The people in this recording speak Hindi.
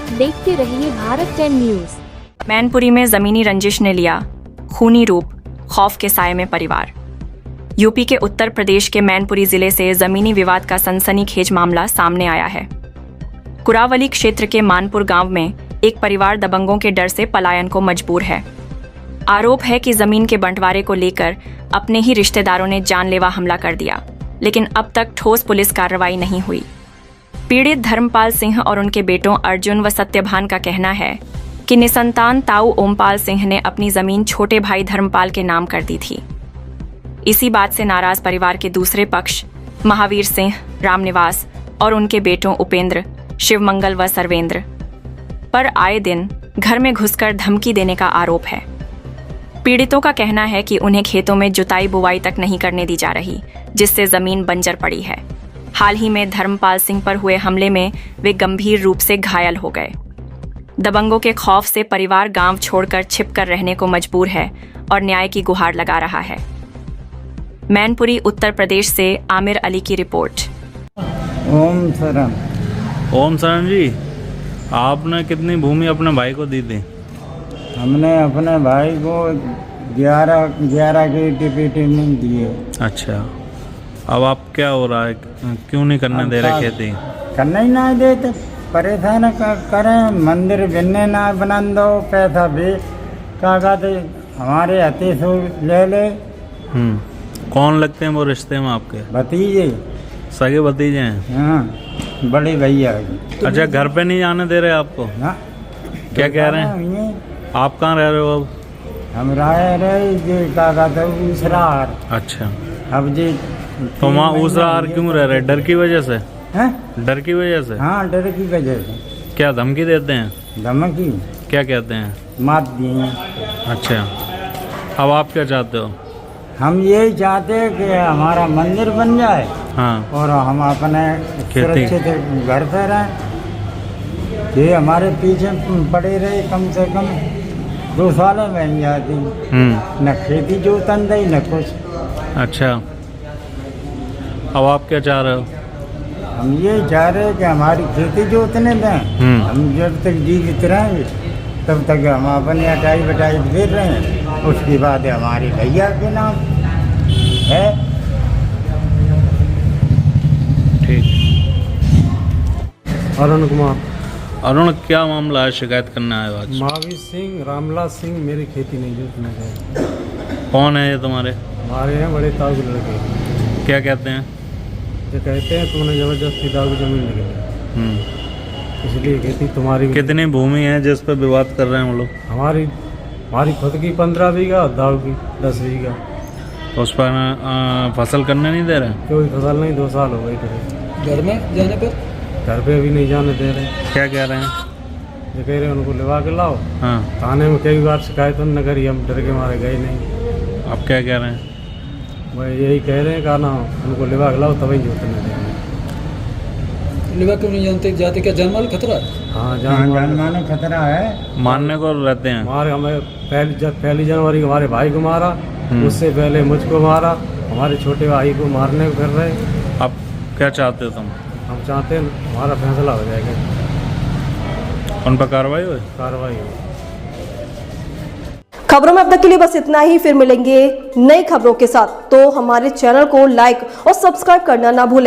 देखते रहिए भारत 10 न्यूज। मैनपुरी में जमीनी रंजिश ने लिया खूनी रूप, खौफ के साए में परिवार। यूपी के उत्तर प्रदेश के मैनपुरी जिले से जमीनी विवाद का सनसनीखेज मामला सामने आया है। कुरावली क्षेत्र के मानपुर गांव में एक परिवार दबंगों के डर से पलायन को मजबूर है। आरोप है कि जमीन के बंटवारे को लेकर अपने ही रिश्तेदारों ने जानलेवा हमला कर दिया, लेकिन अब तक ठोस पुलिस कार्रवाई नहीं हुई। पीड़ित धर्मपाल सिंह और उनके बेटों अर्जुन व सत्यभान का कहना है कि निसंतान ताऊ ओमपाल सिंह ने अपनी जमीन छोटे भाई धर्मपाल के नाम कर दी थी। इसी बात से नाराज परिवार के दूसरे पक्ष महावीर सिंह, रामनिवास और उनके बेटों उपेंद्र, शिवमंगल व सर्वेंद्र पर आए दिन घर में घुसकर धमकी देने का आरोप है। पीड़ितों का कहना है कि उन्हें खेतों में जुताई बुवाई तक नहीं करने दी जा रही, जिससे जमीन बंजर पड़ी है। हाल ही में धर्मपाल सिंह पर हुए हमले में वे गंभीर रूप से घायल हो गए। दबंगों के खौफ से परिवार गांव छोड़कर छिपकर रहने को मजबूर है और न्याय की गुहार लगा रहा है। मैनपुरी उत्तर प्रदेश से आमिर अली की रिपोर्ट। ओम शरण। ओम शरण जी, आपने कितनी भूमि अपने भाई को दी थी? हमने अपने भाई को 11 की टिपिटी नहीं दिए। अच्छा, अब आप क्या हो रहा है, क्यों नहीं करने दे रहे खेती? करना ही ना देते, परेशान करें, मंदिर बिन्ने ना बना दो, पैसा भी क्या कहते हमारे हथे से ले ले। कौन लगते हैं वो रिश्ते में आपके? भतीजे, सगे भतीजे हैं? हाँ, बड़े भैया। अच्छा, घर पे नहीं जाने दे रहे आपको? हाँ। क्या कह रहे हैं? आप कहाँ रह रहे हो अब? हम रहे जी क्या कहते उसरार। अच्छा, अब जी तो वहाँ उसरार क्यों रह रहे? डर की वजह से? हैं? डर की वजह से? हाँ, डर की वजह से। क्या धमकी देते हैं? धमकी क्या कहते हैं? मात दिए। अच्छा, अब आप क्या चाहते हो? हम यही चाहते हैं कि हमारा मंदिर बन जाए। हाँ, और हम अपने सुरक्षित घर पे रहें। ये हमारे पीछे पड़े रहे कम से कम 2 साल बन जाती, न खेती जोतन दे न कुछ। अच्छा, अब आप क्या चाह रहे हो? हम ये चाह रहे हैं कि हमारी खेती जोतने दें। हम जब तक जीवित रहेंगे तब तक हम अपनी अटाई बटाई दे रहे हैं। उसके बाद हमारे भैया के नाम है। ठीक। अरुण कुमार। अरुण, क्या मामला है, शिकायत करने आए हो आज? महावीर सिंह, रामलाल सिंह मेरी खेती नहीं जोतने गए। कौन है ये तुम्हारे? हमारे हैं बड़े ताऊ के लड़के। क्या कहते हैं? जो कहते हैं तुमने जबरदस्ती दाऊ की जमीन निकली, इसलिए खेती तुम्हारी। कितनी भूमि है जिस पर विवाद कर रहे हैं वो लोग? हमारी खुद की 15 बीघा और दाऊ की 10 बीघा। तो उस पर फसल करने नहीं दे रहे? कोई फसल नहीं, 2 साल हो गए। घर में जाने पर घर पे भी नहीं जाने दे रहे। क्या कह रहे हैं? जो कह रहे हैं उनको लिवा के लाओ। हाँ, थाने में कई बार शिकायत न करी, हम डर के मारे गए नहीं। आप क्या कह रहे हैं? वह यही कह रहे हैं कहा ना उनको लिवा के लाओ तभी जोतने देंगे। लिवा क्यों नहीं जानते जाते? क्या जान माल खतरा है? हाँ, जान मानो खतरा है। मानने को रहते हैं? हमारे हमें पहली जनवरी को हमारे भाई को मारा, उससे पहले मुझको मारा, हमारे छोटे भाई को मारने को कर रहे। अब क्या चाहते हो तुम? हम चाहते हैं हमारा फैसला हो जाएगा, उन पर कार्रवाई हो? कार्रवाई हो। खबरों में अब तक के लिए बस इतना ही। फिर मिलेंगे नई खबरों के साथ, तो हमारे चैनल को लाइक और सब्सक्राइब करना ना भूलें।